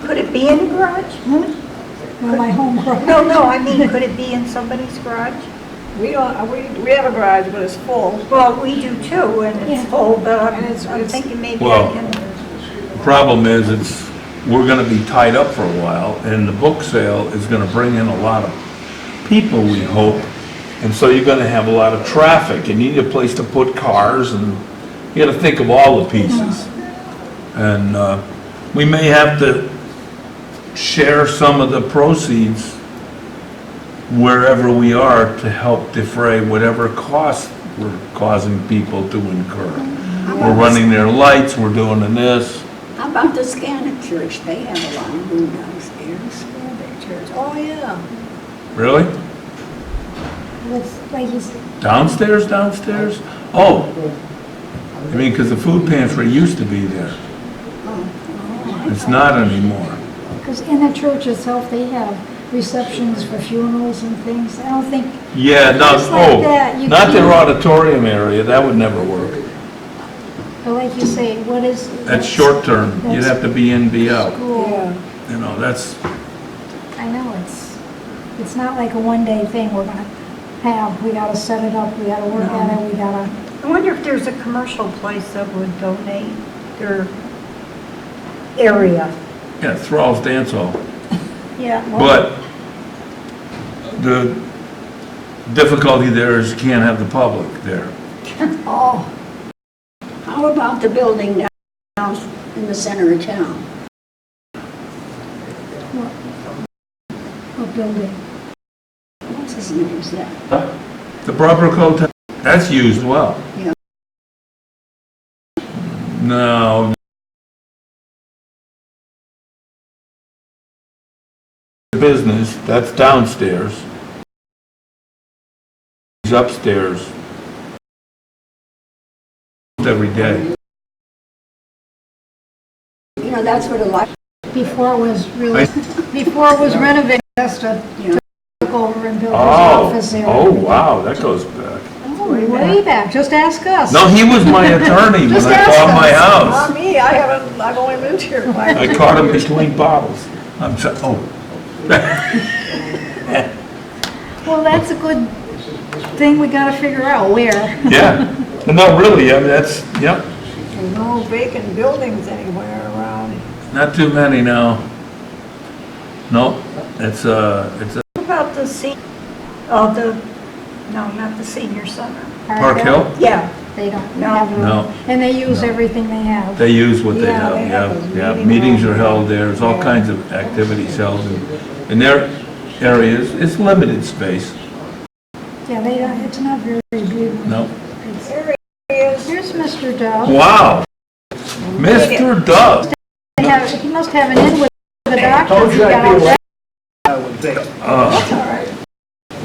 Could it be in a garage? Well, my home garage. No, I mean, could it be in somebody's garage? We don't, we have a garage, but it's full. Well, we do too, and Yeah. it's full, but And I'm thinking maybe Well- I can. The problem is, we're gonna be tied up for a while, and the book sale is gonna bring in a lot of people, we hope. And so you're gonna have a lot of traffic, and you need a place to put cars, and you gotta think of all the pieces. And, we may have to share some of the proceeds wherever we are to help defray whatever costs we're causing people to incur. We're running their lights, we're doing this. How about the Scannic Church? They have a lot of room downstairs. Church. Oh, yeah. Really? It's like he's, Downstairs? Oh, I mean, because the food pantry used to be there. It's not anymore. because in the church itself, they have receptions for funerals and things. I don't think, Yeah, no, Just like that, you not their can't- auditorium area, that would never work. but like you say, what is? That's short term, you'd have to be in, be out. School. Yeah. You know, that's, I know, it's not like a one-day thing we're gonna have. We gotta set it up, we gotta work at it, we gotta, I wonder if there's a commercial place that would donate their area. yeah, Thrall's Dance Hall. Yeah. But the difficulty there is you can't have the public there. oh, How about the building down in the center of town? what building? What's his name, is that? The Brook Hotel, that's used well. Yeah. No. Business, that's downstairs. He's upstairs. Every day. You know, that's where the light, Before it was really, before it was renovated, just Yeah. took over and built his Oh, office there. oh, wow, that goes back. Oh, way back, just ask us. No, he was my attorney when Just I ask bought my us. house. Not me, I've only lived here 5 I caught him between bottles. I'm so, oh. Well, that's a good thing we gotta figure out where. Yeah, no, really, I mean, that's, yep, There's no vacant buildings anywhere around. not too many now. No, it's a What about the no, not the senior center. Park Hill? Yeah, They don't No. have room. No. And they use No. everything they have. They use what they Yeah, have, they have those yeah. meeting Meetings are rooms. held there, there's all Yeah. kinds of activities held in their areas. It's limited space. Yeah, they don't, it's not very big. No. There he is. Here's Mr. Dove. Wow. Mr. Dove. He must have an in with the doctor. Told He you got I'd all be that. late, I would think.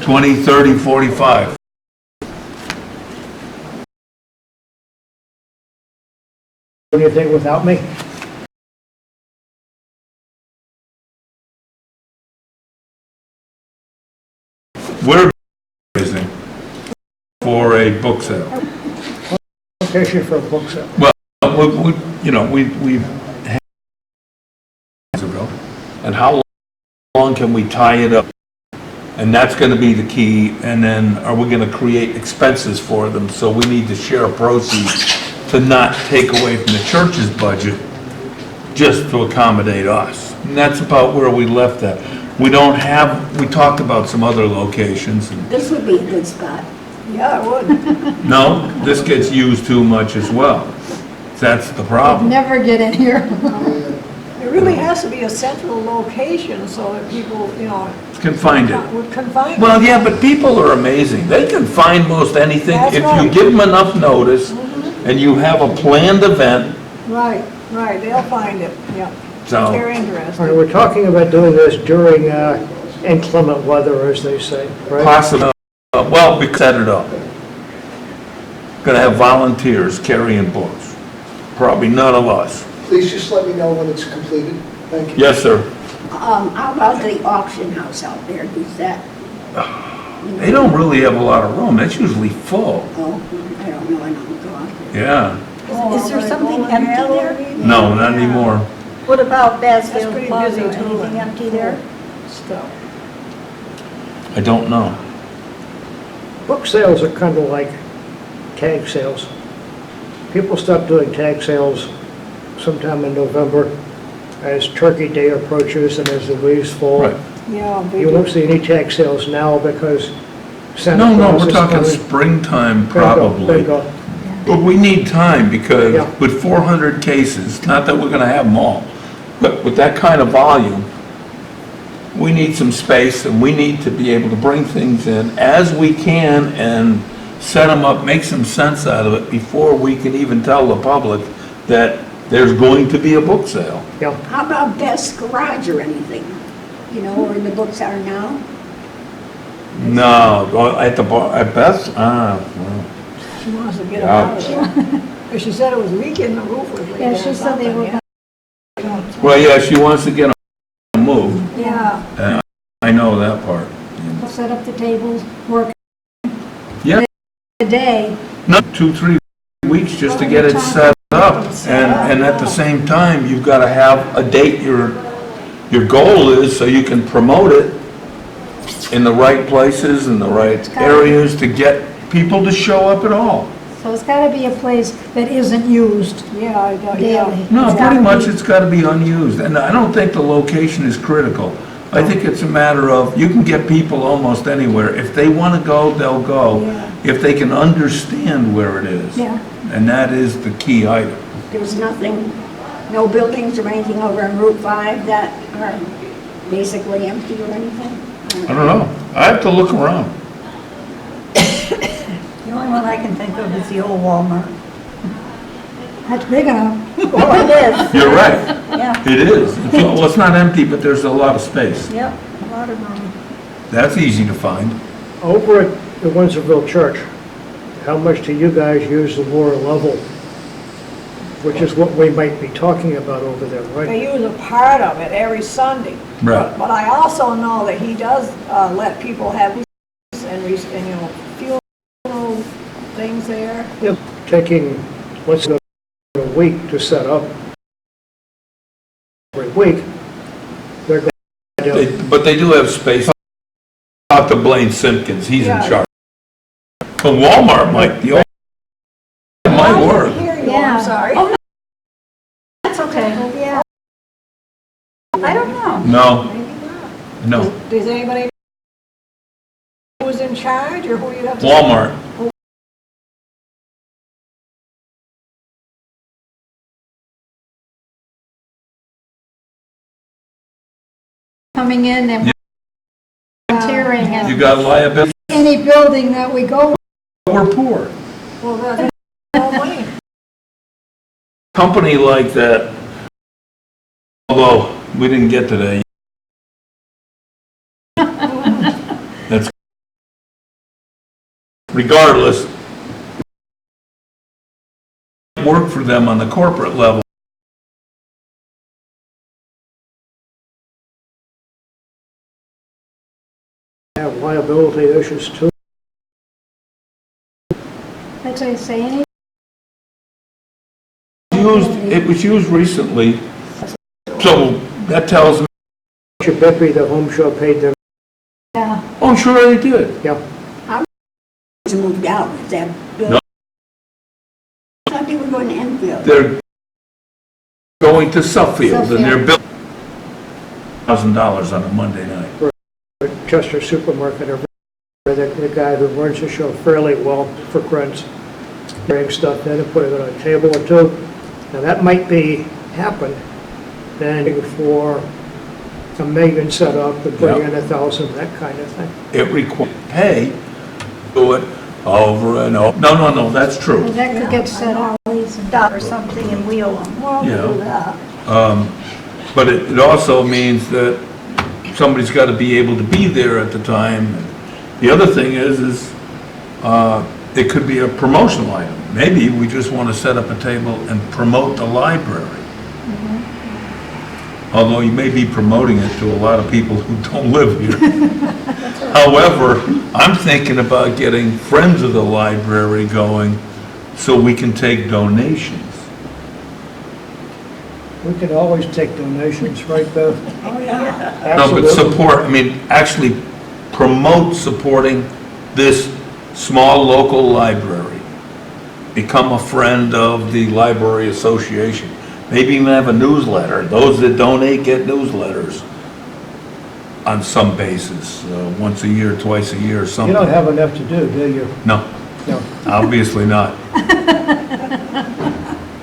20, 30, 45. What do you think without me? We're raising for a book sale. Location for a book sale. Well, we've had ago, and how long can we tie it up? And that's gonna be the key, and then are we gonna create expenses for them? So we need to share proceeds to not take away from the church's budget, just to accommodate us. And that's about where we left that. We talked about some other locations, and this would be a good spot. Yeah, it would. no, this gets used too much as well. That's the problem. Never get in here. It really has to be a central location so that people, Can find it. would confine it. Well, yeah, but people are amazing. They can find most anything That's if you right. give them enough notice and you have a planned event. Right, they'll find it, yeah. So- They're All right, interested. we're talking about doing this during inclement weather, as they say, right? Possibly, well, we set it up. Gonna have volunteers carrying books. Probably none of us. Please just let me know when it's completed. Thank you. Yes, sir. How about the auction house out there? Is that, They don't really have a lot of room. That's usually full. oh, I don't know, I don't go out there. Yeah. is there something empty there? No, not anymore. What about That's Basfield pretty Plaza? busy too. Anything empty there? Stuff. I don't know. Book sales are kind of like tag sales. People stop doing tag sales sometime in November as Turkey Day approaches and as the leaves fall. Right. Yeah, they You won't do. see any tag sales now because Santa No, Claus we're is talking coming. springtime Bingo, probably. bingo. But we need time because Yeah. with 400 cases, not that we're gonna have them all, but with that kind of volume, we need some space and we need to be able to bring things in as we can and set them up, make some sense out of it before we can even tell the public that there's going to be a book sale. Yeah, How about Best Garage or anything? You know, where the books are now? No, at the bar, at best, well, She wants to get them out of there. But she said it was leaking, the roof was leaking. Yeah, she or said they were something, well, yeah, she wants to get them moved. Yeah, I know that part. set up the tables, work Yeah, a day. not 2, 3 weeks just to get it set up. And at the same time, you've got to have a date your goal is so you can promote it in the right places, in the right areas to get people to show up at all. So it's gotta be a place that isn't used yeah, I know, daily. yeah. No, It's gotta pretty much be- it's got to be unused. And I don't think the location is critical. I think it's a matter of, you can get people almost anywhere. If they want to go, they'll go. Yeah. If they can understand where it is. Yeah. And that is the key item. There's nothing, no buildings or anything over on Route 5 that are basically empty or anything? I don't know. I have to look around. The only one I can think of is the old Walmart. That's big enough. Well, it is, You're right. yeah, It is. Well, it's not empty, but there's a lot of space. yep, a lot of room. That's easy to find. over at the Windsorville Church, how much do you guys use the lower level? Which is what we might be talking about over there, right? They use a part of it every Sunday. Right. But I also know that he does let people have and you know, funeral things there. Yep, taking, let's go, a week to set up. Every week, they're going to, But they do have space. Talk to Blaine Simpkins, he's in Yeah. charge. But Walmart might, the old, it might I work. didn't hear you, Yeah. I'm sorry. Oh, That's okay, yeah. I don't know. No, Maybe not. no. Does anybody know who's in charge or who you have to? Walmart. Coming in and volunteering You and got liability, any building that we go, we're poor. Well, that's no money. Company like that, although we didn't get today. That's, regardless, work for them on the corporate level. have liability issues too. that's what I say, any It was used recently, so that tells me, Bippy, the home show paid them, yeah, oh, sure they did. yeah. It's moved out, is that building? No. I thought they were going to Enfield. They're going to Suffield and they're building $1,000 on a Monday night. Chester Supermarket, over there, the guy who runs the show fairly well for friends, bring stuff in and put it on a table or two. Now, that might be happened, then for a million set up and bring Yeah. in 1,000, that kind of thing. It requires pay, do it over and over. No, that's true. that could get set up. Dot or something and wheel them. Well, Yeah. we'll do that. But it also means that somebody's got to be able to be there at the time. The other thing is it could be a promotional item. Maybe we just want to set up a table and promote the library. Although you may be promoting it to a lot of people who don't live here. However, I'm thinking about getting Friends of the Library going so we can take donations. We could always take donations, right, Bev? Oh, yeah. No, but Absolutely. support, I mean, actually promote supporting this small local library. Become a friend of the library association. Maybe even have a newsletter. Those that donate get newsletters on some basis, once a year, twice a year, or You something. don't have enough to do, do you? No, No. obviously not.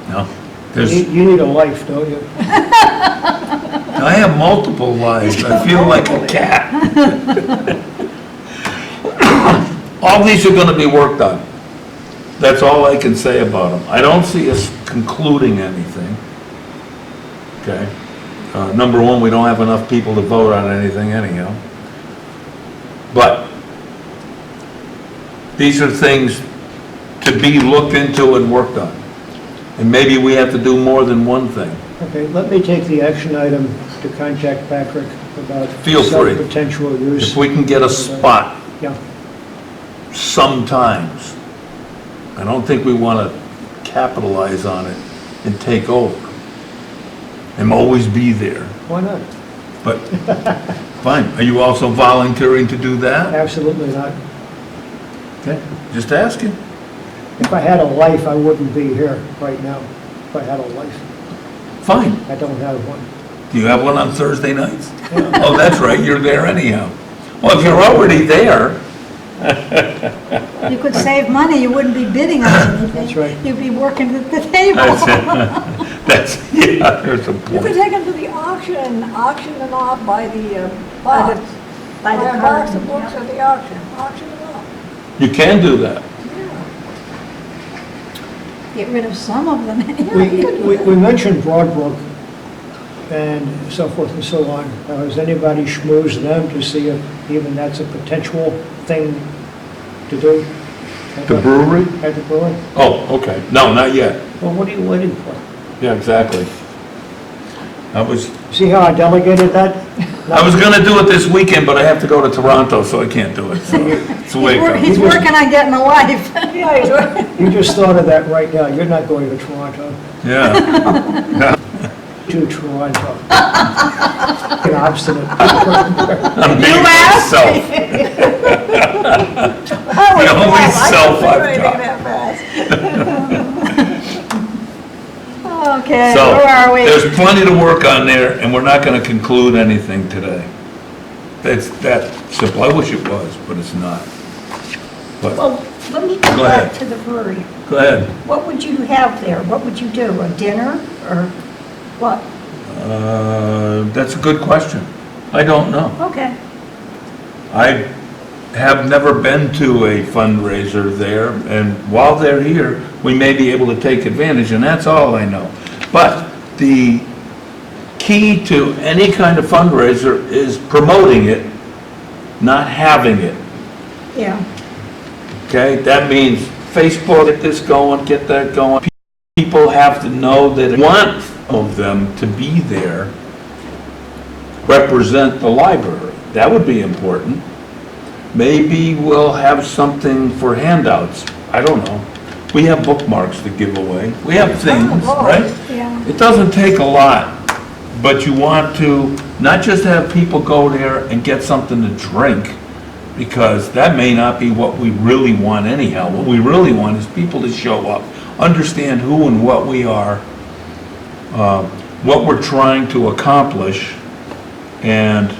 No. There's, You need a life, don't you? I have multiple lives. I feel like a cat. All these are gonna be worked on. That's all I can say about them. I don't see us concluding anything. Okay? Number one, we don't have enough people to vote on anything anyhow. But these are things to be looked into and worked on. And maybe we have to do more than one thing. Okay, let me take the action item to contact Patrick about Feel free. some potential use. If we can get a spot Yeah, sometimes, I don't think we want to capitalize on it and take over and always be there. why not? But, fine. Are you also volunteering to do that? Absolutely not. Okay, just asking. If I had a life, I wouldn't be here right now, if I had a life. Fine. I don't have one. Do you have one on Thursday nights? Oh, that's right, you're there anyhow. Well, if you're already there, You could save money, you wouldn't be bidding on anything. That's right. You'd be working at the table. yeah, there's a You could point. take them to the auction and auction them off by the By the- box. by the Buy a box carton, of books yeah. at the auction, auction them off. You can do that. Get rid of some of them. We mentioned Brook and so forth and so on. Now, has anybody schmoozed them to see if even that's a potential thing to do? The brewery? At the brewery? Oh, okay. No, not yet. Well, what are you waiting for? Yeah, exactly. I was See how I delegated that? gonna do it this weekend, but I have to go to Toronto, so I can't do it. So it's the way it goes. He's working on getting a wife. Yeah, he's right. You just thought of that right now. You're not going to Toronto. Yeah. To Toronto. An obstinate. I'm being myself. The only self I've got. Okay, So, where are we? there's plenty to work on there, and we're not gonna conclude anything today. It's that simple. I wish it was, but it's not. But, Well, let me go Go back ahead. to the brewery. go ahead. What would you have there? What would you do? A dinner or what? That's a good question. I don't know. Okay. I have never been to a fundraiser there, and while they're here, we may be able to take advantage, and that's all I know. But the key to any kind of fundraiser is promoting it, not having it, Yeah. okay? That means Facebook, get this going, get that going. People have to know that want of them to be there, represent the library. That would be important. Maybe we'll have something for handouts. I don't know. We have bookmarks to give away. We have things, right? Yeah. It doesn't take a lot, but you want to not just have people go there and get something to drink, because that may not be what we really want anyhow. What we really want is people to show up, understand who and what we are, what we're trying to accomplish, and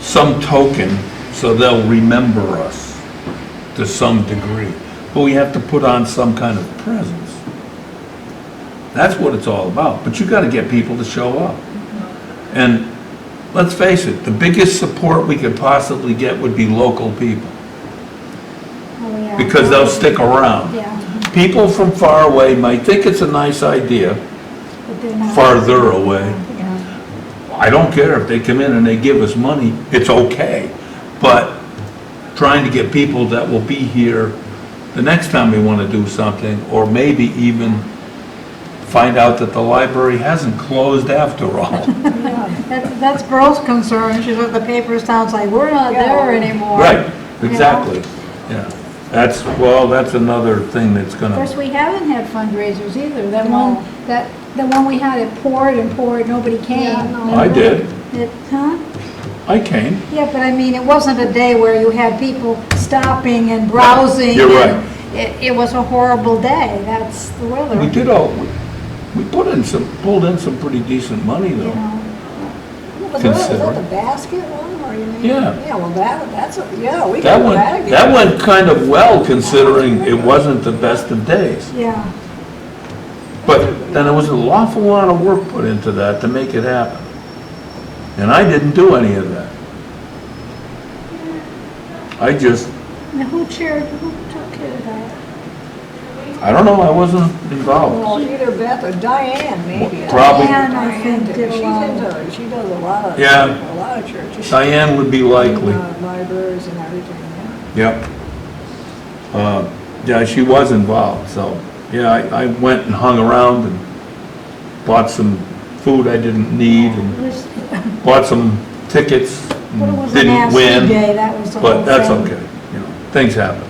some token so they'll remember us to some degree. But we have to put on some kind of presence. That's what it's all about. But you got to get people to show up. And let's face it, the biggest support we could possibly get would be local people, Oh, yeah. because they'll stick around. Yeah, People from far away might think it's a nice idea, but they're not. farther away. Yeah. I don't care if they come in and they give us money, it's okay. But trying to get people that will be here the next time we want to do something, or maybe even find out that the library hasn't closed after all. That's Pearl's concern. She said the paper sounds like we're not there anymore. Right, exactly, yeah. That's another thing that's Of gonna, course, we haven't had fundraisers either. The one we had, it poured and poured, nobody came. Yeah, no. I did, Huh? I came. Yeah, but I mean, it wasn't a day where you had people stopping and browsing. You're and right. It was a horrible day, that's the weather. We did we pulled in some pretty decent money You though. know, Was that Consider. the basket one, or you mean? Yeah. Yeah, well, that's, yeah, we That got went, that again. that went kind of well considering it wasn't the best of days. yeah. But then there was an awful lot of work put into that to make it happen. And I didn't do any of that. I just, Now, who took care of that? I don't know, I wasn't involved. Well, either Beth or Diane, maybe. Probably. Diane, I think, Diane, did a she's lot. into, she does a lot of, Yeah. a lot of churches. Diane would be likely. Libraries and everything, yeah. Yep. Yeah, she was involved, so, yeah, I went and hung around and bought some food I didn't need It and was, bought some tickets well, it and was a didn't nasty win. day, that was the whole But that's thing. okay, you know, things happen.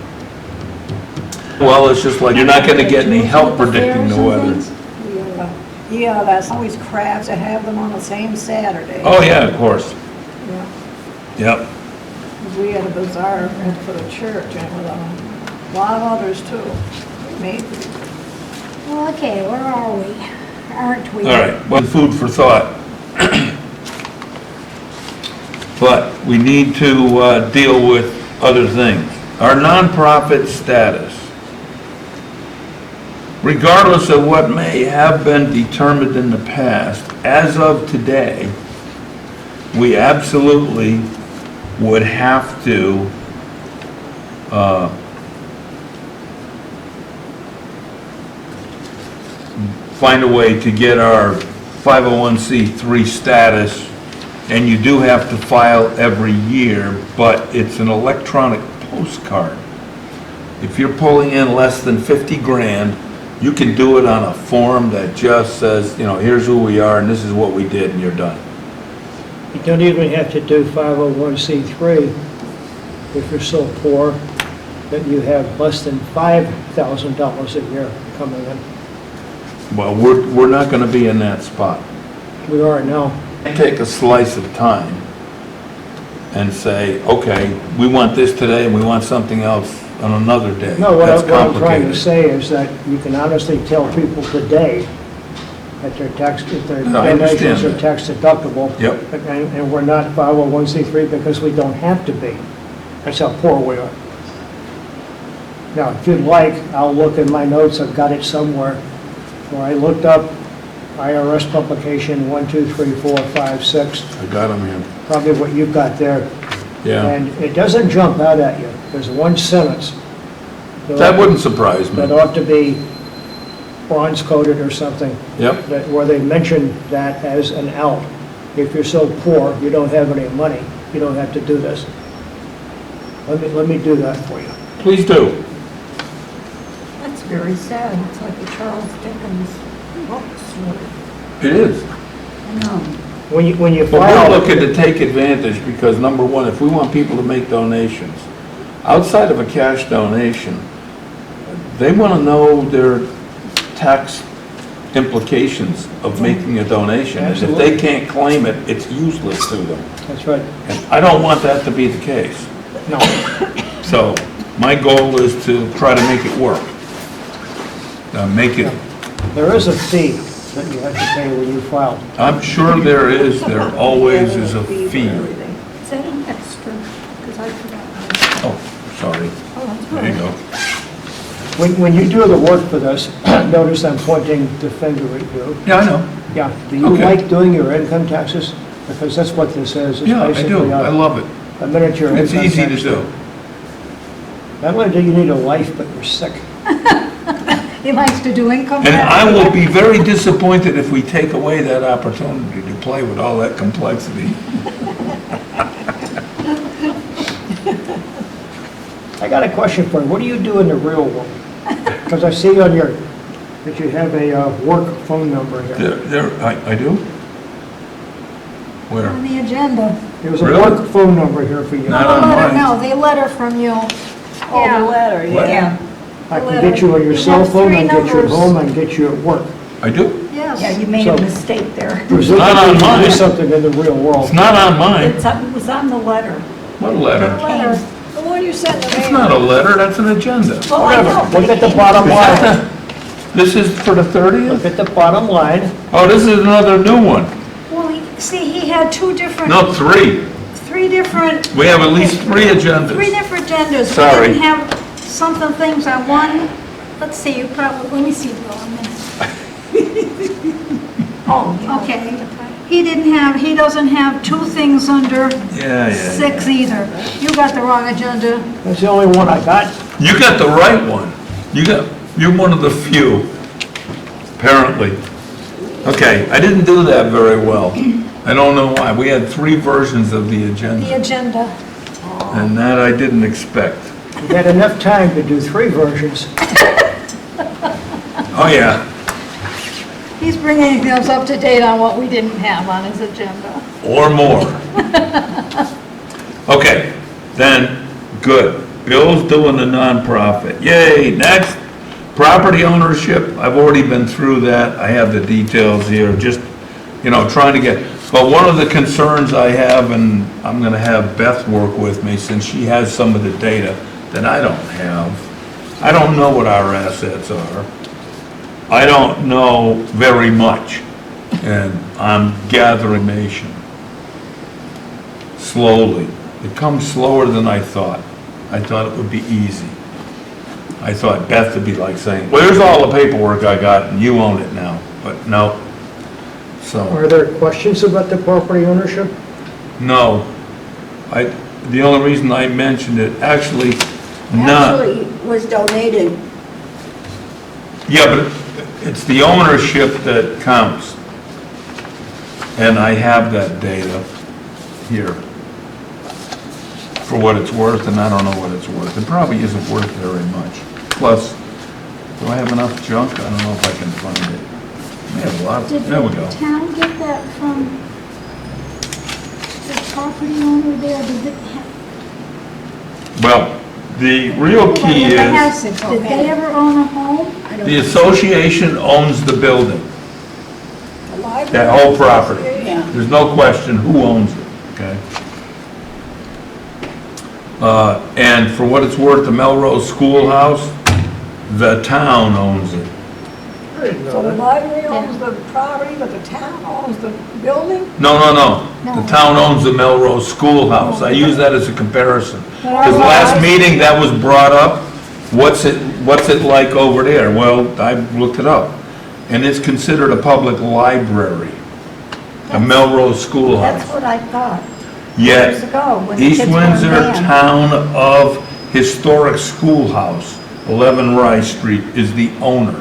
Well, it's just like, you're not gonna get any help predicting the weather. Yeah, that's always crabs to have them on the same Saturday. Oh, yeah, of course, Yeah. yep. We had a bazaar for the church, and with a lot of others too. Maybe. Well, okay, where are we? Aren't we? All right, well, food for thought. But we need to deal with other things. Our nonprofit status. Regardless of what may have been determined in the past, as of today, we absolutely would have to find a way to get our 501c3 status, and you do have to file every year, but it's an electronic postcard. If you're pulling in less than 50 grand, you can do it on a form that just says, you know, here's who we are and this is what we did, and you're done. You don't even have to do 501c3 if you're so poor that you have less than $5,000 a year coming in. Well, we're not gonna be in that spot. We are now. Take a slice of time and say, okay, we want this today and we want something else on another day. No, what That's I'm trying to complicated. say is that you can honestly tell people today that their No, I understand donations are that. tax deductible. Yep. And we're not 501c3 because we don't have to be. That's how poor we are. Now, if you'd like, I'll look in my notes, I've got it somewhere, where I looked up IRS publication 1, 2, 3, 4, 5, 6, I got them here. probably what you've got there. Yeah. And it doesn't jump out at you. There's one sentence. That wouldn't surprise That me. ought to be bronze coated or something, Yep. that, where they mention that as an out. If you're so poor, you don't have any money, you don't have to do this. Let me do that for you. Please do. That's very sad. It's like a Charles Dickens book story. It is. When you But we're file, looking to take advantage because, number one, if we want people to make donations, outside of a cash donation, they want to know their tax implications of making a donation. And if they Absolutely. can't claim it, it's useless to them. that's right. And I don't want that to be the case. No, So my goal is to try to make it work. Make it, there is a fee that you have to pay when you file. I'm sure there is, there always is a fee. Is that an extra? Because I forgot. Oh, sorry. Oh, that's There you go. When you do the work for this, notice I'm pointing the finger at you. Yeah, I know. Yeah, do you Okay. like doing your income taxes? Because that's what this is. It's Yeah, I basically do. I love it. a miniature It's income easy to tax. do. Not only do you need a life, but you're sick. He likes to do income And tax. I will be very disappointed if we take away that opportunity to play with all that complexity. I got a question for you. What do you do in the real world? Because I see on your, that you have a work phone number here. I do? Where? On the agenda. There's a Really? work phone number here for you. Not on mine. No, the letter from you Oh, Yeah. the letter, What? yeah. I can get you on your You cell have phone, three I can get you at numbers. home, I can get you at work. I do. Yeah, Yes. you made So- a mistake there. Presumably, not on you do mine. something in the real world. It's not on mine. It was on the letter. What letter? Letter. The one you sent to me. It's not a letter, that's an agenda. Well, I know. Look at the bottom line. This is for the 30th? Look at the bottom line. Oh, this is another new one. Well, see, he had two different, No, 3. three different. We have at least 3 Three agendas. different agendas. Sorry. We didn't have something, things on one, let's see, you probably, let me see, Bill, a minute. Oh, yeah. Okay. He doesn't have two things under Yeah, 6 either. You got the wrong agenda. That's the only one I got. You got the right one. You're one of the few, apparently. Okay, I didn't do that very well. I don't know why. We had 3 versions of the The agenda, agenda. and that I didn't expect. You had enough time to do 3 versions. Oh, yeah. He's bringing us up to date on what we didn't have on his agenda. Or more. Okay, then, good. Bill's doing the nonprofit. Yay, next. Property ownership, I've already been through that. I have the details here, just, trying to get, but one of the concerns I have, and I'm gonna have Beth work with me since she has some of the data that I don't have. I don't know what our assets are. I don't know very much, and I'm gathering information slowly. It comes slower than I thought. I thought it would be easy. I thought Beth would be like saying, well, here's all the paperwork I got, and you own it now, but no. So, Are there questions about the property ownership? no. The only reason I mentioned it, actually, not. Actually, was donated. Yeah, but it's the ownership that counts. And I have that data here for what it's worth, and I don't know what it's worth. It probably isn't worth very much. Plus, do I have enough junk? I don't know if I can find it. I have a lot of, Did there we the go. town get that from the property owner there? Did it have? Well, the real key The is, houses, did they ever own a home? I don't the think- association owns the building, The library. that whole property. Yeah. There's no question who owns it, okay? And for what it's worth, the Melrose Schoolhouse, the town owns it. I didn't So know the that. library owns the property, but the town owns the building? No. No. The town owns the Melrose Schoolhouse. I use that as a comparison. But Because our last library- meeting, that was brought up, what's it like over there? Well, I looked it up, and it's considered a public library, a Melrose Schoolhouse. That's what I thought Yet, years ago when the East kids were Windsor banned. Town of Historic Schoolhouse, 11 Rice Street, is the owner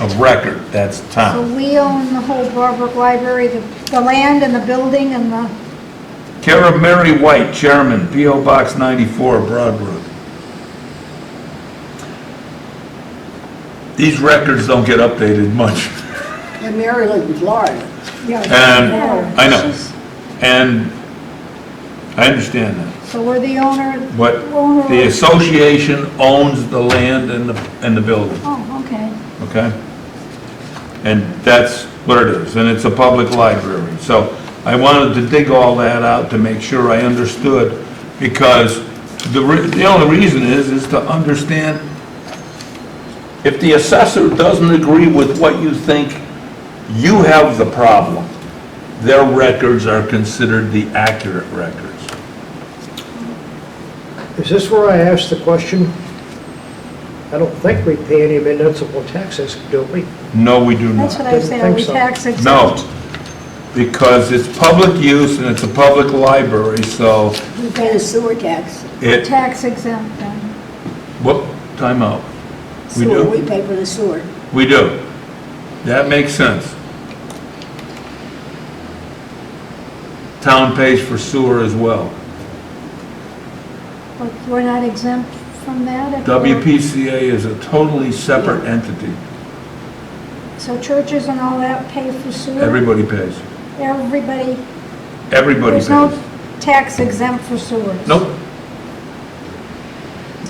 of record, that's So town. we own the whole Brook Library, the land and the building and the, Care of Mary White, Chairman, P.O. Box 94, Broadbrook. These records don't get updated much, And Mary lived in Florida. and, I know, she's- and I understand that. so we're the owner. But owner the of- association owns the land and the building. Oh, okay. Okay? And that's what it is, and it's a public library. So I wanted to dig all that out to make sure I understood, because the only reason is to understand, if the assessor doesn't agree with what you think, you have the problem. Their records are considered the accurate records. Is this where I asked the question? I don't think we pay any municipal taxes, do we? No, we do That's not. what I Didn't said, are think we so. tax exempt? No, because it's public use and it's a public library, so We pay the sewer tax. it, Tax exempt then. what, time out. We Sewer, do? we pay for the sewer. We do. That makes sense. Town pays for sewer as well. But we're not exempt from that? if we're- WPCA is a totally separate entity. So churches and all that pay for sewer? Everybody pays. Everybody, Everybody there's no pays. tax exempt for sewers? Nope.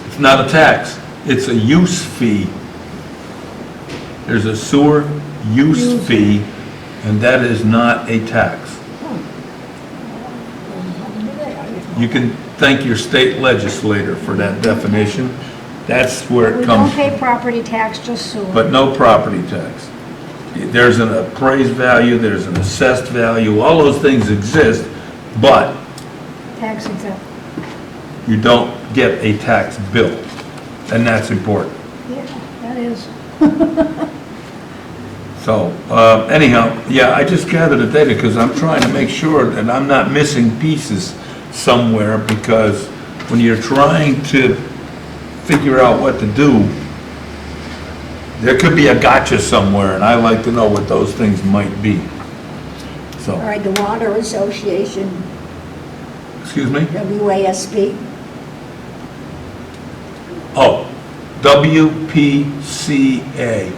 It's not a tax, it's a use fee. There's a sewer use fee, and that is not a tax. You can thank your state legislator for that definition. That's where We it don't comes pay from. property tax, just sewer. But no property tax. There's an appraised value, there's an assessed value, all those things exist, but Tax exempt. you don't get a tax bill, and that's important. Yeah, that is. So, anyhow, yeah, I just gathered the data because I'm trying to make sure that I'm not missing pieces somewhere, because when you're trying to figure out what to do, there could be a gotcha somewhere, and I like to know what those things might be. All So, right, the Water Association, excuse me? WASB, Oh, WPCA,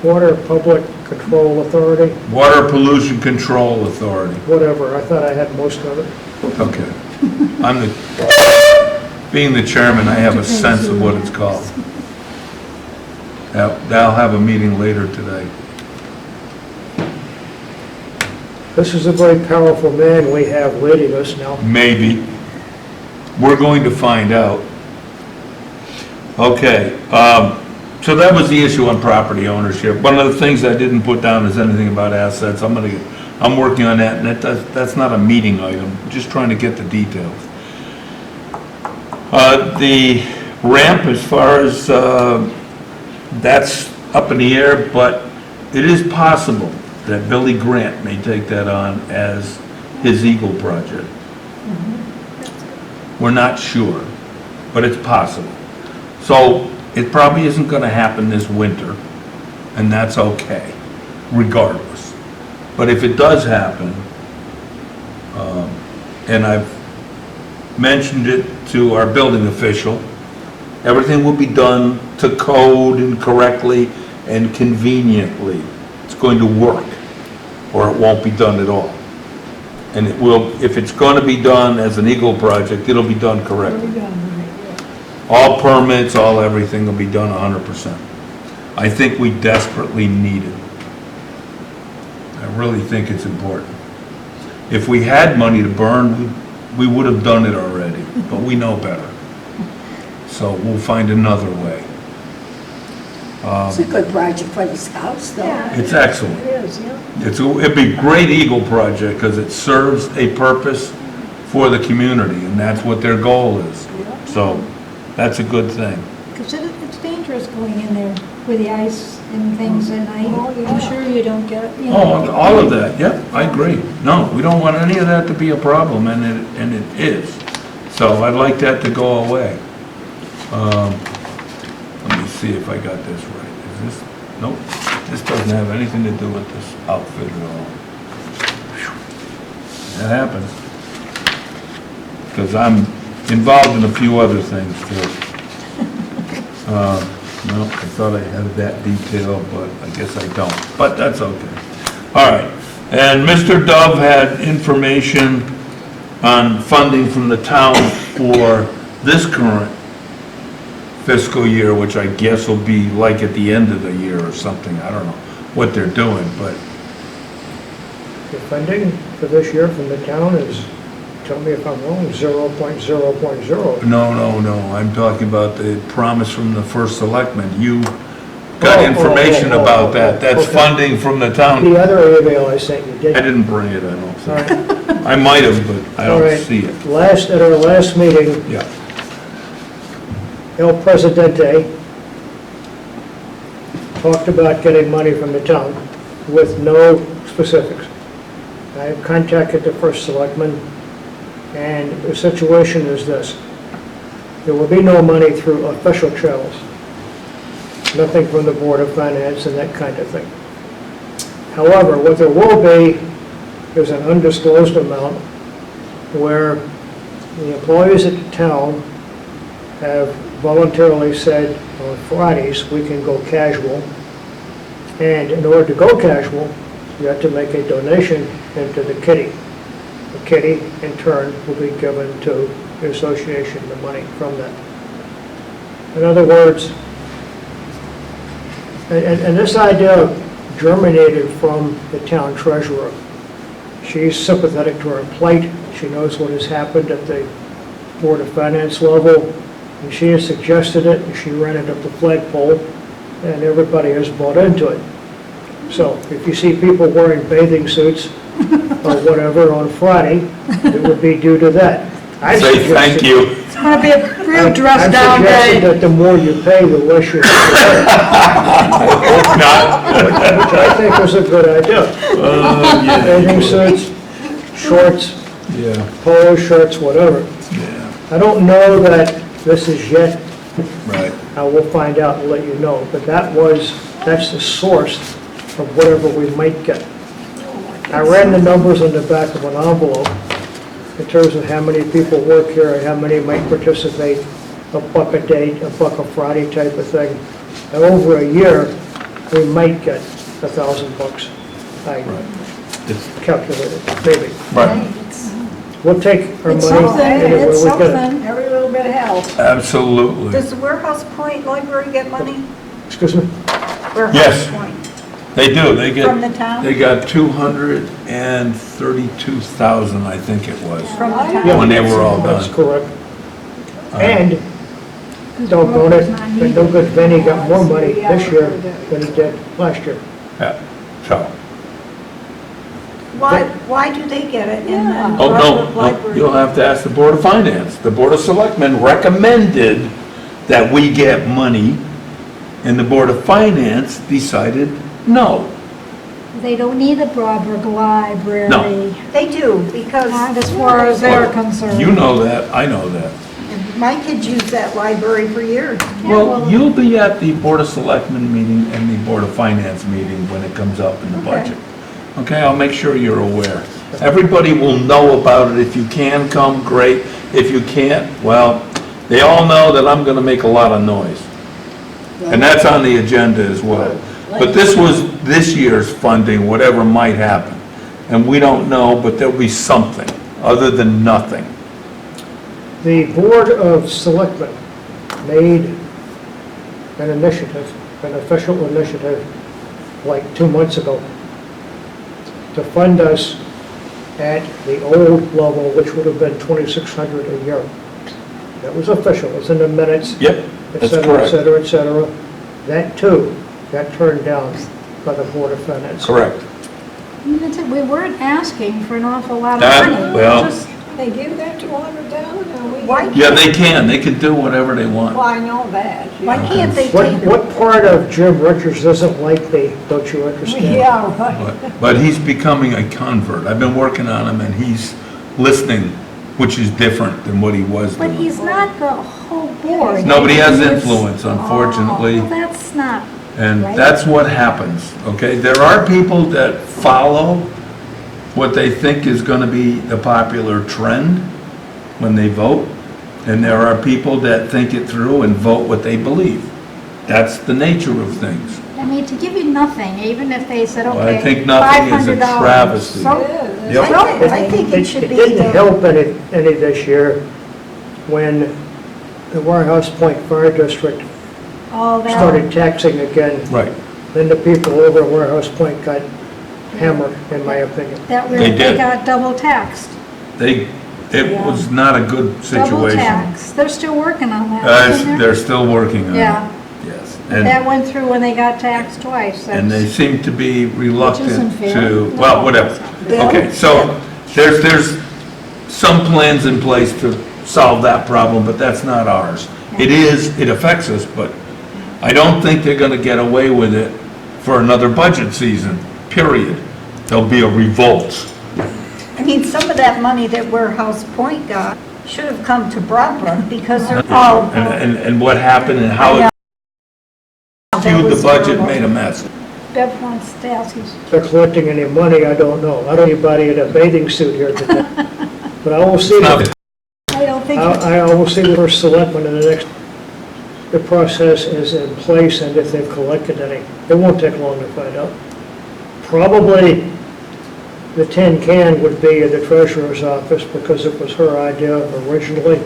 Water Public Control Authority, Water Pollution Control Authority. whatever, I thought I had most of it. Okay. Being the chairman, I have a sense of what it's called. They'll have a meeting later today. This is a very powerful man we have leading us now. Maybe. We're going to find out. Okay, so that was the issue on property ownership. One of the things I didn't put down is anything about assets. I'm working on that, and that's not a meeting item, just trying to get the details. The ramp, as far as, that's up in the air, but it is possible that Billy Grant may take that on as his Eagle project. We're not sure, but it's possible. So it probably isn't gonna happen this winter, and that's okay, regardless. But if it does happen, and I've mentioned it to our building official, everything will be done to code and correctly and conveniently. It's going to work, or it won't be done at all. And it will, if it's gonna be done as an Eagle project, it'll be done correctly. All permits, all everything will be done 100%. I think we desperately need it. I really think it's important. If we had money to burn, we would have done it already, but we know better. So we'll find another way. it's a good project for the scouts, though. It's excellent. It is, yeah. It'd be a great Eagle project because it serves a purpose for the community, and that's what their goal is. So that's a good thing. Because it's dangerous going in there with the ice and things, and I'm sure you don't get, you Oh, know. all of that, yeah, I agree. No, we don't want any of that to be a problem, and it is. So I'd like that to go away. Let me see if I got this right. Is this, nope, this doesn't have anything to do with this outfit at all. Phew. That happens. Because I'm involved in a few other things too. No, I thought I had that detail, but I guess I don't, but that's okay. All right, and Mr. Dove had information on funding from the town for this current fiscal year, which I guess will be like at the end of the year or something, I don't know what they're doing, but The funding for this year from the town is, tell me if I'm wrong, 0.0.0. no, I'm talking about the promise from the first selectman. You got information about that, that's okay. funding from the town. The other email I sent you, I did. didn't bring it, I don't All think. right, I might have, but I all don't right. see it. At our last meeting, Yeah. El Presidente talked about getting money from the town with no specifics. I have contacted the first selectman, and the situation is this. There will be no money through official channels. Nothing from the Board of Finance and that kind of thing. However, what there will be is an undisclosed amount where the employees at the town have voluntarily said on Fridays we can go casual. And in order to go casual, you have to make a donation into the kitty. The kitty, in turn, will be given to the association the money from that. In other words, and this idea germinated from the town treasurer. She's sympathetic to her plight. She knows what has happened at the Board of Finance level, and she has suggested it, and she ran it up the flagpole, and everybody has bought into it. So if you see people wearing bathing suits or whatever on Friday, it would be due to that. I've Say thank suggested- you. It's gonna be a real dress down I've suggested day. that the more you pay, the less you pay, Not, which I think is a good idea. Bathing suits, shorts, yeah, polo shirts, whatever. yeah, I don't know that this is yet, right. I will find out and let you know, but that's the source of whatever we might get. I ran the numbers on the back of an envelope in terms of how many people work here and how many might participate, a buck a day, a buck a Friday type of thing. And over a year, we might get $1,000. I It's, calculated, maybe. right, We'll take our It's money something, anywhere it's we get it. something. Every little bit helps. absolutely. Does the Warehouse Point Library get money? Excuse me? Warehouse Yes. Point, They do, they get. From the town? They got 232,000, I think it was. from the Yeah, town? When they were all That's done. correct. And doggone it, but no good Benny got more money this year than he did last year. Yeah, so, Why do they get it and then oh, no, Brook no, Library? you'll have to ask the Board of Finance. The Board of Selectmen recommended that we get money, and the Board of Finance decided no. They don't need a Brook Library. No. They do, because Not as far as they're concerned. You know that, I know that. my kids use that library for years. Well, you'll be at the Board of Selectmen meeting and the Board of Finance meeting when it comes up in the Okay. budget. Okay, I'll make sure you're aware. Everybody will know about it. If you can come, great. If you can't, well, they all know that I'm gonna make a lot of noise. And that's on the agenda as well. But this was this year's funding, whatever might happen. And we don't know, but there'll be something, other than nothing. The Board of Selectmen made an initiative, an official initiative, like 2 months ago, to fund us at the old level, which would have been $2,600 a year. That was official, it's in the minutes, Yep, et that's cetera, et correct. cetera, et cetera. That too got turned down by the Board of Finance. Correct. We weren't asking for an awful lot of That- money. well- Just- They give that 200,000 and we. Why Yeah, they can do whatever they want. Well, I know that. Why can't they What, take what part of Jim Richards doesn't like me, don't you understand? Yeah, right. But he's becoming a convert. I've been working on him and he's listening, which is different than what he was But doing. he's not the whole board. Nobody has He's- influence, unfortunately, Well, that's not, and right. that's what happens, okay? There are people that follow what they think is gonna be the popular trend when they vote, and there are people that think it through and vote what they believe. That's the nature of things. I mean, to give you nothing, even if they said, Well, okay, I think nothing is a $500. travesty. So- Yep. I think it should be didn't the, help any this year when the Warehouse Point Fire District all that. started taxing again. Right. Then the people over at Warehouse Point got hammered, in my opinion. That They really, did. they got double taxed. It was not a good Double situation. tax. They're still working on that. isn't They're still working on it. Yeah, Yes. that went through when they got taxed twice. And they That's- seem to be reluctant isn't fair. to, well, whatever. Okay, so there's some plans in place to solve that problem, but that's not ours. It affects us, but I don't think they're gonna get away with it for another budget season, period. There'll be a revolt. I mean, some of that money that Warehouse Point got should have come to Brook because they're all. And what happened and how it skewed the budget made a mess. Bev wants to ask you. If they're collecting any money, I don't know. I don't know anybody in a bathing suit here today. But I will see, Now, I don't think, I will see the first selectman in the next, the process is in place and if they've collected any. It won't take long to find out. Probably the tin can would be in the treasurer's office because it was her idea originally.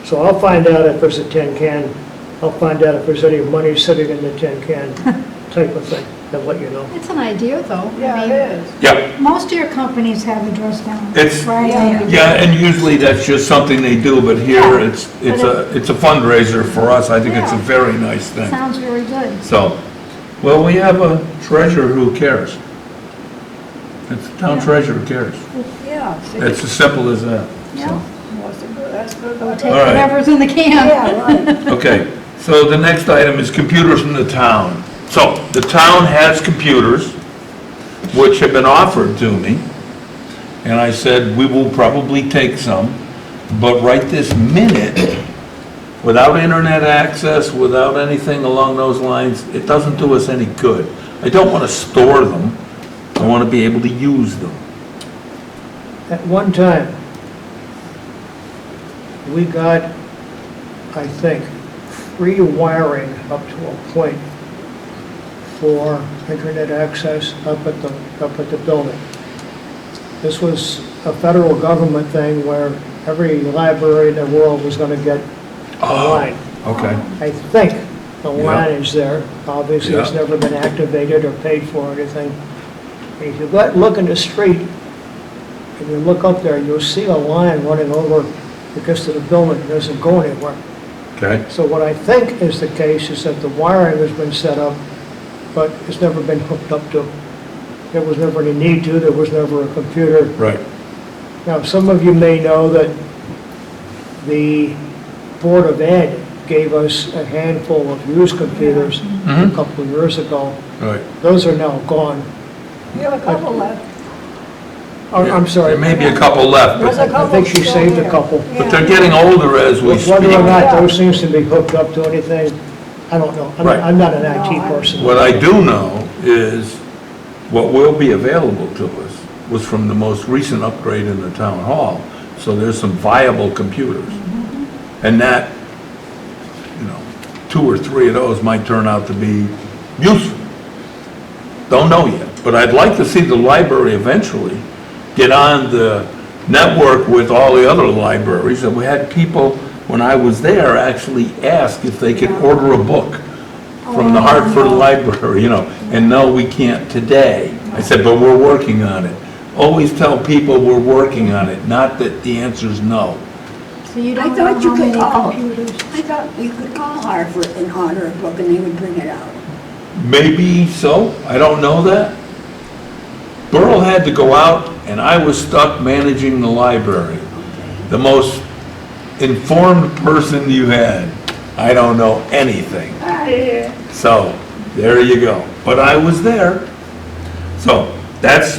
So I'll find out if there's a tin can I'll find out if there's any money sitting in the tin can type of thing, and let you know. It's an idea, though. Yeah, I it mean, is. Yeah, most of your companies have a dress down. It's- Right? yeah, and usually that's just something they do, but here Yeah, it's a fundraiser for us. I think it's a Yeah. very nice thing. Sounds very good. So, well, we have a treasurer who cares. It's the town Yeah. treasurer cares. Yeah. see, It's as simple as that. Yeah. That's good. We'll take All right. whatever's in the can. Yeah, right. Okay, so the next item is computers from the town. So, the town has computers, which have been offered to me, and I said, we will probably take some, but right this minute, without internet access, without anything along those lines, it doesn't do us any good. I don't want to store them, I want to be able to use them. At one time, we got, I think, free wiring up to a point for internet access up at the building. This was a federal government thing where every library in the world was going to get a line. Okay. I think the Yeah. line is there. Obviously, it's Yeah. never been activated or paid for or anything. If you look in the street, and you look up there, you'll see a line running over because to the building, it doesn't go anywhere. Okay, So what I think is the case is that the wiring has been set up, but it's never been hooked up to. There was never any need to, there was never a computer. right. Now, some of you may know that the Board of Ed gave us a handful of used computers a Mhm. couple of years ago. Right. Those are now gone. You have a couple left. Oh, I'm sorry. There may be a couple left, There's a but I think she couple saved still a there. couple. they're getting older as we speak. Whether or not those seems to be hooked up to anything, I don't know. Right. I'm not an IT person. What I do know is what will be available to us was from the most recent upgrade in the town hall. So there's some viable computers. And that, 2 or 3 of those might turn out to be useful. Don't know yet, but I'd like to see the library eventually get on the network with all the other libraries. And we had people, when I was there, actually ask if they could order a book from the Hartford Library, and no, we can't today. I said, but we're working on it. Always tell people we're working on it, not that the answer's no. So you I don't know thought you how could many call. computers. I thought you could call Hartford and order a book and they would bring it out. Maybe so, I don't know that. Burl had to go out, and I was stuck managing the library. The most informed person you had. I don't know anything. So, there you go. But I was there. So, that's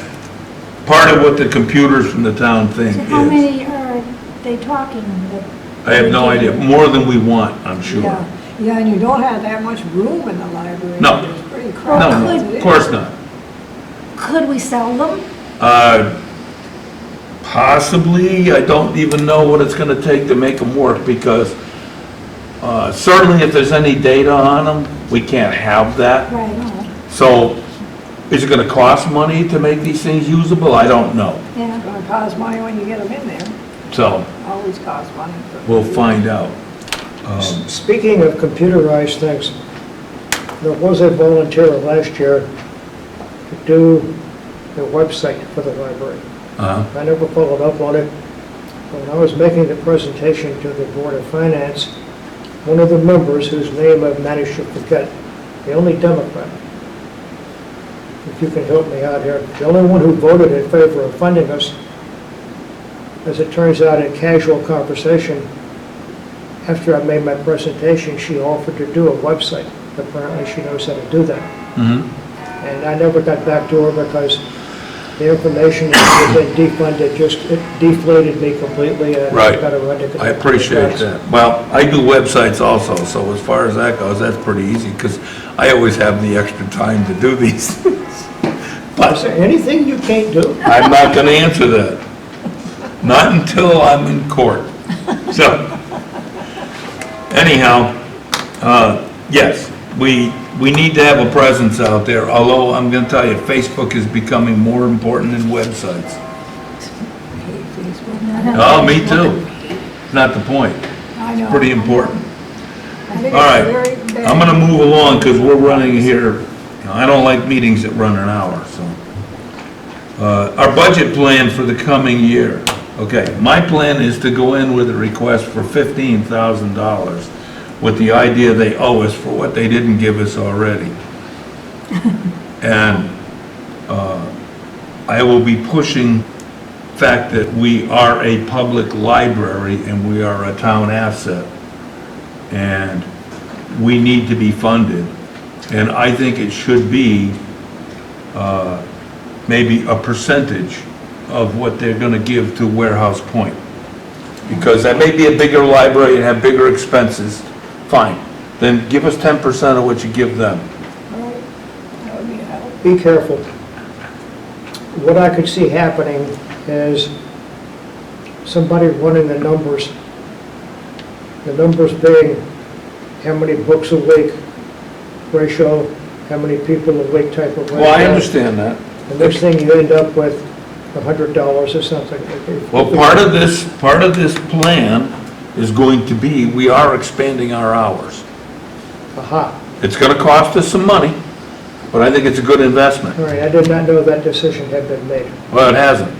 part of what the computers from the town thing So how is. many are they talking that? I have no idea, more than we want, I'm sure. Yeah, yeah, and you don't have that much room in the library. No. It's pretty No, crowded. no, as it of course not. Could we sell them? Possibly, I don't even know what it's gonna take to make them work, because certainly if there's any data on them, we can't have that. Right, So, is it gonna cost money to make these things usable? I don't know. yeah. It's gonna cost money when you get them in there. So, Always costs money. we'll find out. Speaking of computerized things, there was a volunteer last year to do the website for the library. I never followed up on it. But when I was making the presentation to the Board of Finance, one of the members, whose name I've managed to forget, the only Democrat, if you can help me out here, the only one who voted in favor of funding us, as it turns out in casual conversation, after I made my presentation, she offered to do a website. Apparently she knows how to do that. And I never got back to her because the information that had been defunded it deflated me completely. And Right. got to run to I appreciate that. Well, I do websites also, so as far as that goes, that's pretty easy, because I always have the extra time to do these things. Is But there anything you can't do? I'm not gonna answer that. Not until I'm in court. So, anyhow, yes, we need to have a presence out there, although I'm gonna tell you, Facebook is becoming more important than websites. Oh, me too. Not the point. I know. Pretty important. think All right, it's very bad. I'm gonna move along because we're running here. I don't like meetings that run an hour, so. Our budget plan for the coming year. Okay, my plan is to go in with a request for $15,000 with the idea they owe us for what they didn't give us already. And I will be pushing the fact that we are a public library and we are a town asset. And we need to be funded. And I think it should be maybe a percentage of what they're gonna give to Warehouse Point. Because that may be a bigger library and have bigger expenses, fine. Then give us 10% of what you give them. That would be a help. Be careful. What I could see happening is somebody running the numbers being how many books a week ratio, how many people a week type of ratio. Well, I understand that. The next thing you end up with $100 or something. Well, part of this plan is going to be, we are expanding our hours. Aha. It's gonna cost us some money, but I think it's a good investment. All right, I did not know that decision had been made. Well, it hasn't.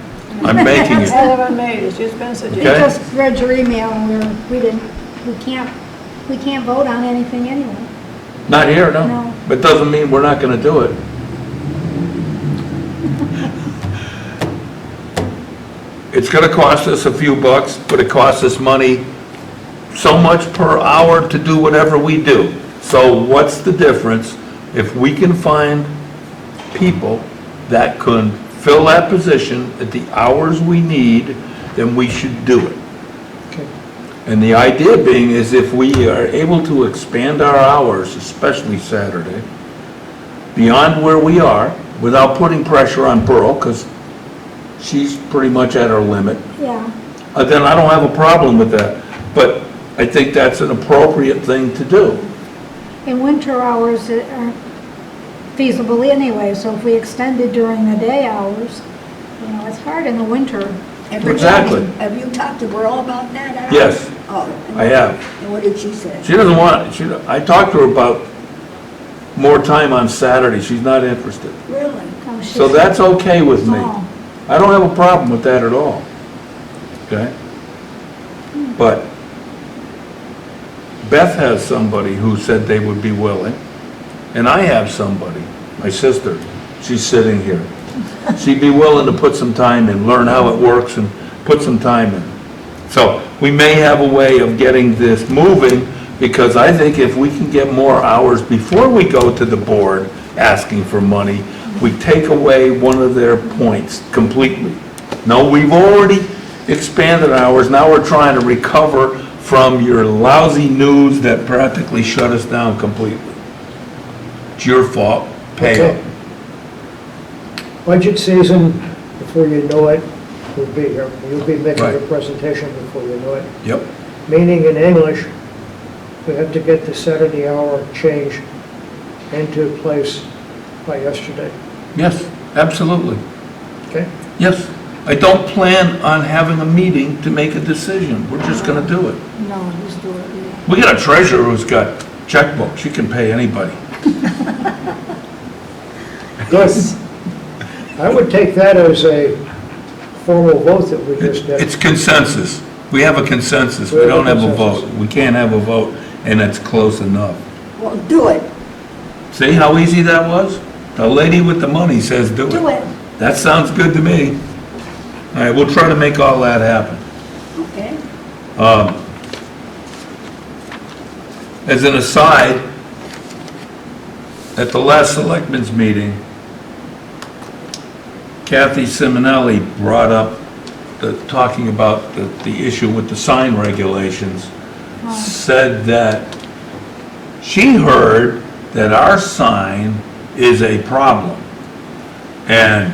I'm making It it. hasn't been made, it's just been We suggested. Okay. just read your email and we can't vote on anything anyway. Not here, no. No. But doesn't mean we're not gonna do it. It's gonna cost us a few bucks, but it costs us money so much per hour to do whatever we do. So what's the difference if we can find people that can fill that position at the hours we need, then we should do it. Okay. And the idea being is if we are able to expand our hours, especially Saturday, beyond where we are, without putting pressure on Pearl, because she's pretty much at her limit, Yeah, then I don't have a problem with that. But I think that's an appropriate thing to do. in winter hours aren't feasible anyway, so if we extended during the day hours, it's hard in the winter. Exactly. Have you talked to Burl about that at all? Yes, Oh. I have. And what did she say? She doesn't want it. I talked to her about more time on Saturday. She's not interested. Really? Oh, So she's- that's okay with me. Oh. I don't have a problem with that at all. Okay? But Beth has somebody who said they would be willing, and I have somebody, my sister, she's sitting here. She'd be willing to put some time in, learn how it works and put some time in. So we may have a way of getting this moving, because I think if we can get more hours before we go to the board asking for money, we take away one of their points completely. No, we've already expanded hours, now we're trying to recover from your lousy news that practically shut us down completely. It's your fault, pay Okay. up. Budget season, before you know it, will be here. You'll be making a Right. presentation before you know it. Yep. Meaning in English, we have to get the Saturday hour change into place by yesterday. Yes, absolutely. Okay? Yes. I don't plan on having a meeting to make a decision. We're just gonna do it. No, just do it, yeah. We got a treasurer who's got checkbook. She can pay anybody. Good. I would take that as a formal vote that we just did. It's consensus. We have a consensus. We We have a don't have a consensus. vote. We can't have a vote, and it's close enough. Well, do it. See how easy that was? The lady with the money says do it. Do it. That sounds good to me. All right, we'll try to make all that happen. Okay. As an aside, at the last selectmen's meeting, Kathy Simonelli brought up talking about the issue with the sign regulations, said that she heard that our sign is a problem. And,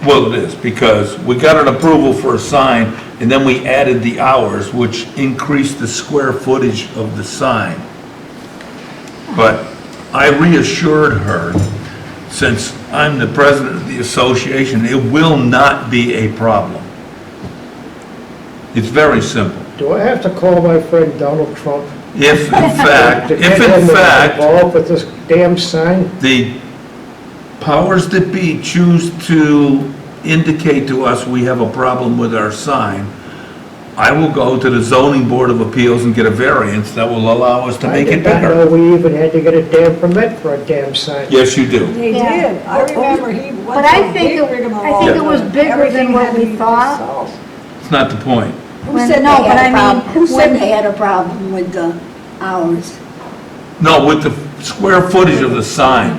well, it is, because we got an approval for a sign, and then we added the hours, which increased the square footage of the sign. But I reassured her, since I'm the president of the association, it will not be a problem. It's very simple. Do I have to call my friend Donald Trump if They in can't have me fact, involved with this damn sign. the powers that be choose to indicate to us we have a problem with our sign, I will go to the zoning board of appeals and get a variance that will allow us to I make it did not bigger. know we even had to get a damn permit for a damn sign. Yes, you do. They Yeah. did, I remember he went But I through a think big it- rigmarole. I think it was bigger Everything than what had to we be thought. solved. It's not the point. Who When- said no, they but had I a mean, problem? Who said when- they had a problem with the hours? No, with the square footage of the sign.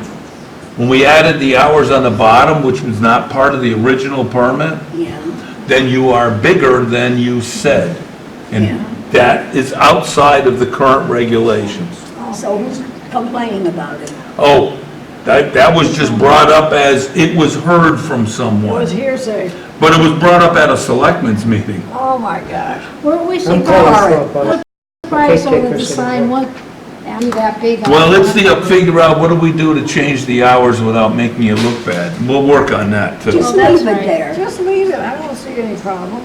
When we added the hours on the bottom, which was not part of the original permit, Yeah, then you are bigger than you said. Yeah. And that is outside of the current regulations. so who's complaining about it? Oh, that was just brought up as, it was heard from It was someone. hearsay, But it was brought up at a selectmen's meeting. oh my gosh. Well, we I'm should calling go, for a vote. price can't take over the this sign, anymore. what, be that big. Well, let's figure out what do we do to change the hours without making it look bad. We'll work on that too. Just that's leave it right. there. Just leave it, I don't see any problem.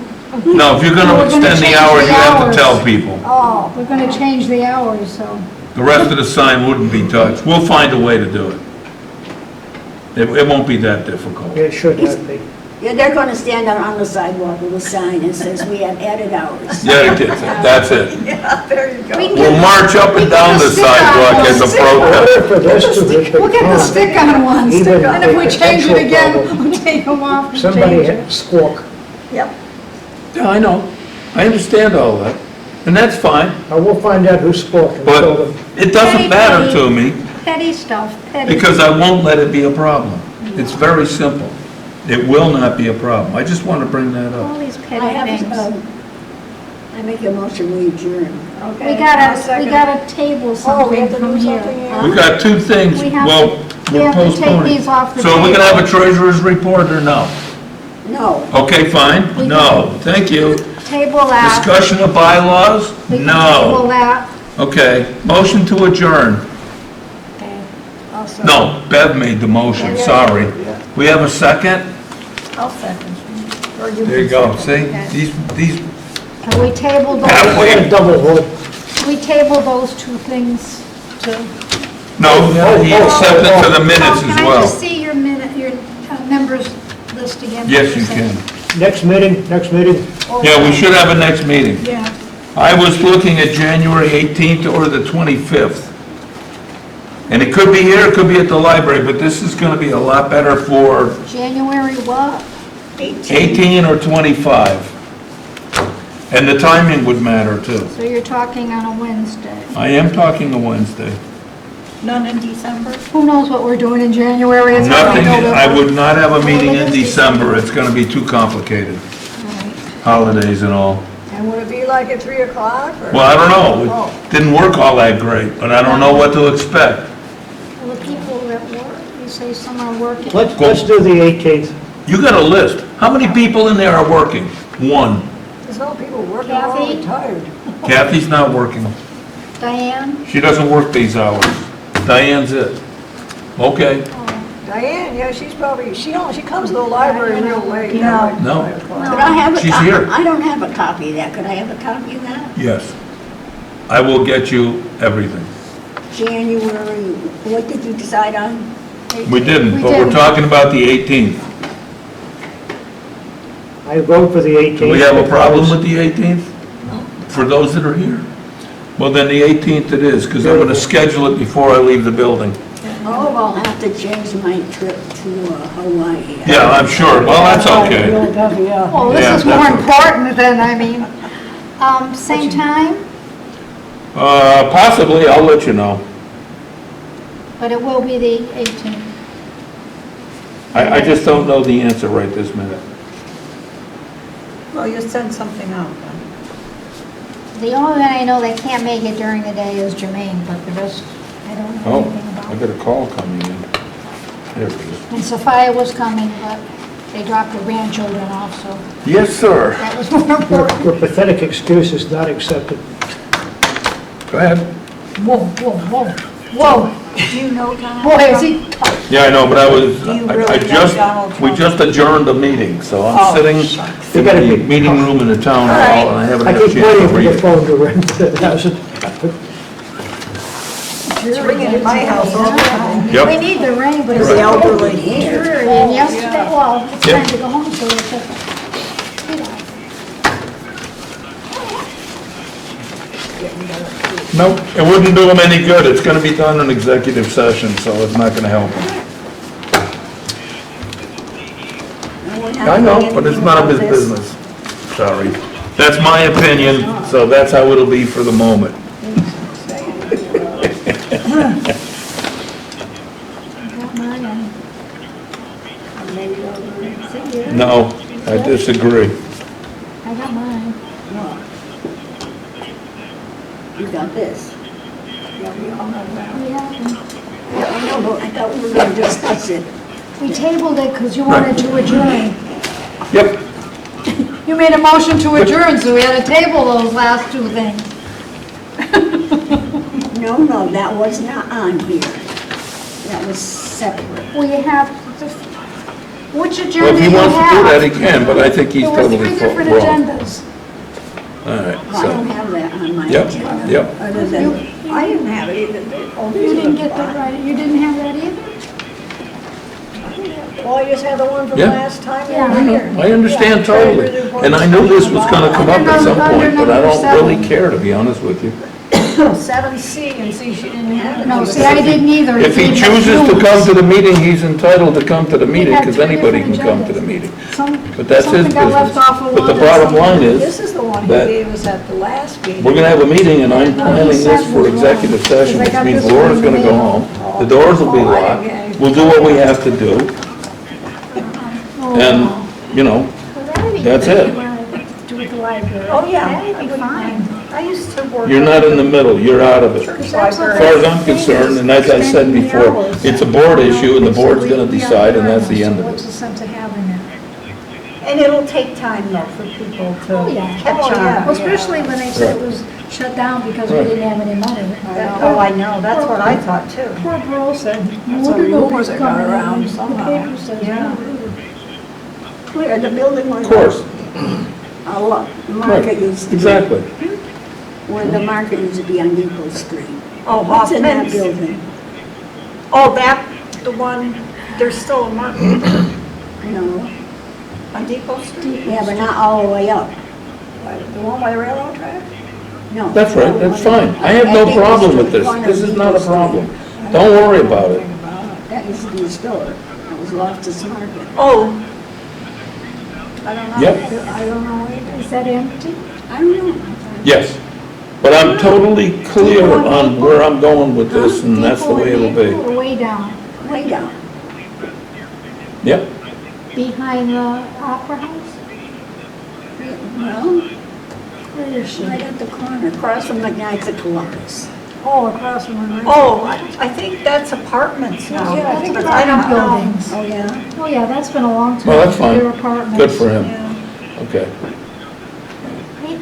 No, if you're We're gonna gonna extend change the hours, the you have to hours. tell people. Oh, We're gonna change the hours, so. The rest of the sign wouldn't be touched. We'll find a way to do it. It won't be that difficult. It should not be. Yeah, they're gonna stand out on the sidewalk with a sign that says we have added hours. Yeah, it is. That's it. yeah, there you go. We can We'll march up and down the sidewalk as a In protest. order for this to be We'll get the become stick-on ones, even and if we a change it potential again, problem, we'll take them off and somebody change had it. to squawk. Yep, Yeah, I know. I understand all that. And that's fine, I will find out who spoke and tell but them. it doesn't matter to me Petty stuff, petty. because I won't let it be a problem. It's very simple. It will not be a problem. I just want to bring that All up. these I petty have, things. I make a motion, we adjourn. okay. We I'll gotta second. table Oh, we something have to from do here. something here? We got two things, We have well, to- we we're have to take postponing. these off the So are we gonna have a table. treasurer's report or no? No, Okay, fine. We No, thank you. Table that. Discussion of bylaws? We can table No. that. Okay, motion to adjourn. Okay. I'll second. No, Bev made the motion, sorry. We have a second? I'll second. Or There you can go, second. see? These, And we tabled I those, want a double vote. we tabled those two things to. no, he accepted to the minutes Oh, as Can I well. just see your minute, your members list again? Yes, you can. Next meeting. Yeah, we should have a next meeting. Yeah. I was looking at January 18th or the 25th. And it could be here, it could be at the library, but this is gonna be a lot better for January what? 18 or 25. And the timing would matter too. So you're talking on a Wednesday. I am talking a Wednesday. None in December? Who knows what we're doing in January? It's Nothing, already November. I would not have a meeting in December, it's gonna be too complicated. Holidays and all. And would it be like at 3 o'clock or? Well, I don't know, Oh. it didn't work all that great, but I don't know what to expect. Well, the people at work, you say some are working. Let's do the 18th. You got a list, how many people in there are working? One. There's no people working, they're all Kathy? retired. Kathy's not working, Diane? she doesn't work these hours. Diane's it. Okay, Diane, yeah, she's probably, she comes to the library real late. No. like No. 5 o'clock. could I have a She's copy? here. I don't have a copy of that, could I have a copy of that? yes. I will get you everything. January, what did you decide on? We didn't, We but we're didn't. talking about the 18th. I vote for the 18th. Do we have a problem with the 18th? For those that are here? Well, then the 18th it is, because I'm going to schedule it before I leave the building. Oh, I'll have to change my trip to Hawaii. Yeah, I'm sure, well, that's okay. Real tough, yeah. Well, Yeah, this is more that's okay. important than, I mean, same time, Possibly, I'll let you know. but it will be the 18th. I just don't know the answer right this minute. Well, you send something out then. The only one I know that can't make it during the day is Jermaine, but the rest, I don't know Oh, anything I about. got a call coming in. There it is. And Sophia was coming, but they dropped her grandchildren off, so Yes, sir. that was more important. Your pathetic excuse is not accepted. Go ahead. Whoa, whoa, whoa, whoa, Do you know Donald boy, is Trump? he, Yeah, I know, but Do you I really know just, Donald we Trump? just adjourned a meeting, so Oh, I'm sitting shucks. in You gotta the be- meeting room in the town All right. hall, and I haven't I had a keep chance waiting to for read the it. phone to ring. It hasn't happened. It's ringing in my house all the time. Yep. We need the rain, but it's The elderly dreary. here. And yesterday, well, it's Yep. time to go home, so it's like, you know. No, it wouldn't do him any good. It's gonna be done in executive session, so it's not gonna help him. I know, but it's none of his business. Sorry. That's my opinion, so that's how it'll be for the moment. No, I disagree. I got mine. You got this. Yeah, I know, but I thought we were gonna discuss it. we tabled it because you wanted to adjourn. Yep, You made a motion to adjourn, so we had to table those last two things. No, that was not on here. That was separate. We have, which well, agenda if do he you wants to do that, have? he can, but I think he's There were totally three different wrong. agendas. All right, Well, I don't so, have that on my yep, agenda. yep. Other than, I didn't have it either. Oh, these You are didn't the get that fine. right, you didn't have that either? Well, I just had the one from Yeah. last time you Yeah. were here. I understand totally, and I knew this was gonna come up at some point, but I don't really care, to be honest with you. 7C and see, she didn't have it. No, see, I didn't either. If he gave us chooses to rules. come to the meeting, he's entitled to come to the meeting, had because three anybody can different come to the agendas. meeting. Some- But that's his something got left business. off of But the one, bottom line This is, is the one he that gave us at the last meeting. we're gonna have a meeting, and I'm No, planning he said this for was executive wrong, session, because I which got means this Laura's one gonna go in the home, the doors will be locked, we'll do what we have to do, and, you know, that's it. Do with the library. Oh, yeah. That'd be fine. I used to work. You're not in the middle, you're out of it. Because As that's what far as the I'm thing concerned, is, and as I said spending the before, hours. it's a board issue, and the They said board's we- gonna we have decide, and that's hours, the end so of What's it. the sense of having it? And it'll take time though for people Oh, to yeah. catch Oh, yeah. on. Well, especially when they said it was shut down because we Right. didn't have any money. Oh, I know, that's what I thought too. Poor girl said, That's "What a are rumor those that got coming around in?" somehow. The paper says, Yeah. "No." Where the building was. Of course, A lot, the market used to be. exactly. Where the market used to be on Depot Street. Oh, What's in that Hoffman's. building? Oh, that, the one, there's still a market No, on Depot Street? yeah, but not all the way up. The one by the railroad track? No. That's right, that's fine. I have no problem with this. This is not a problem. Don't worry about it. That used to be a store. That was Loftus Market. Oh, I don't know. Yep. I don't know either. Is that empty? I don't know. Yes, but I'm totally clear on where I'm going with this, and that's the way it'll be. Depot or way down, Way down. Yep, behind the Opera House? Well, Where is she? right at the corner, across from the Knights of Columbus. Oh, across from the. oh, I think that's apartments now. Yeah, I think but it's I don't know. buildings. Oh, yeah? Oh, yeah, that's been a long time. well, that's fine. Their apartments. Good for him. Yeah. Okay,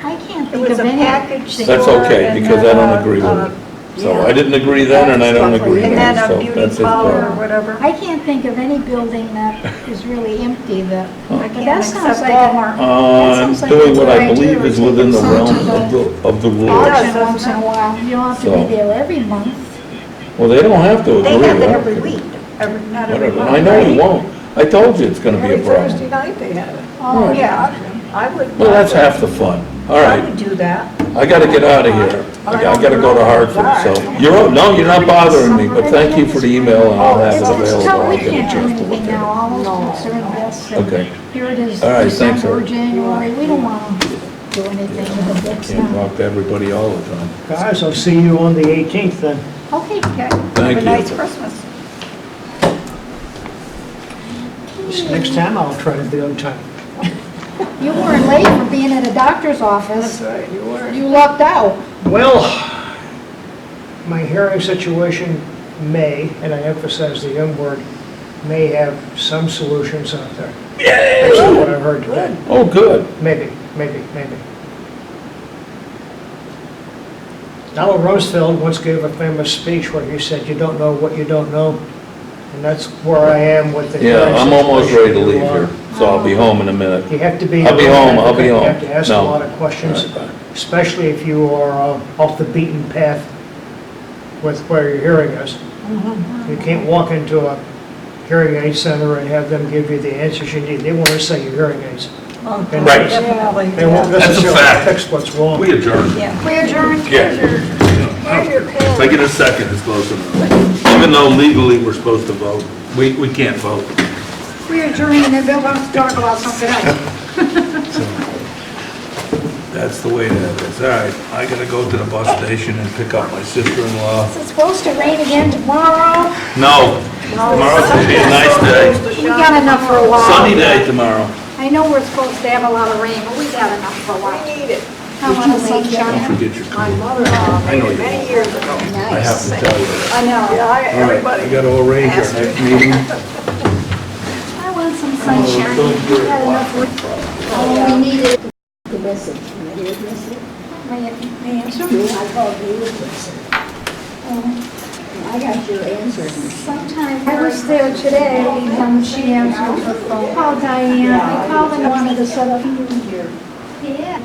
I can't It think was of a any. package that's store okay, and because I then, don't agree with it. So I didn't agree then, and I don't agree And then now, a so beauty that's his parlor or problem. whatever. I can't think of any building that is really empty that, I but can't that sounds accept like Walmart. I'm sounds like doing a what good I believe idea. is within the Take realm some to of the rules. auction does, once in a while. You don't have to So- be there every month. Well, they don't have to They agree. have I it don't every care. week, not every Whatever, month. I know you won't. I told you it's gonna be Every a Thursday problem. night they have it. Oh, Yeah, I would. Well, that's half the fun. All I right, would do that. I gotta get out of here. I gotta go to Hartford, so, no, you're not bothering me, but thank you for the email, and I'll have it It's tough, available. we I'll get a can't do chance to look anything now, at all those books are in this. and Okay. Here it is, All right, thanks, December, Eric. January, we don't want to do anything with the it. books Can't now. talk to everybody all the time. Guys, I'll see you on the 18th then. Okay, Thank Have a nice you. Christmas. Next time I'll try to be on time. you weren't late for being at a doctor's office, That's right, you were. you lucked out. Well, my hearing situation may, and I emphasize the young word, may have some solutions out there. That's what I heard today. Oh, good. Maybe. Donald Rumsfeld once gave a famous speech where he said, "You don't know what you don't know." And that's where I am with the hearing Yeah, I'm almost ready to situation. leave here, so I'll be home in a minute. You have to be. I'll be home, I'll be You home. have to ask a No. lot of questions, All right, bye. especially if you are off the beaten path with where your hearing is. You can't walk into a hearing aid center and have them give you the answers you need. They want to say your hearing aids. And Right. Definitely. They won't That's a necessarily fact. fix what's wrong. We adjourn. We adjourn. Yeah. If I get a second, it's close enough. Even though legally we're supposed to vote, we can't vote. We adjourn and then Bill wants to talk about something else. That's the way that is. All right, I gotta go to the bus station and pick up my sister-in-law. Is it supposed to rain again tomorrow? No, tomorrow's gonna be a nice day. We got enough for a while. Sunny day tomorrow. I know we're supposed to have a lot of rain, but we got enough for a while. We need it. I want the Don't sunshine. forget your My coat. mother-in-law I know made it you many will. years ago. I have to tell you that. I know. Yeah, All right, everybody. we gotta arrange our next meeting. I want some sunshine. We got enough rain. All we needed. The message, and I did miss it. My answer. I called you with message. I got your answer. Sometime, I was there today, and she answered her phone. Called Diane, I called and wanted to set up. Yeah.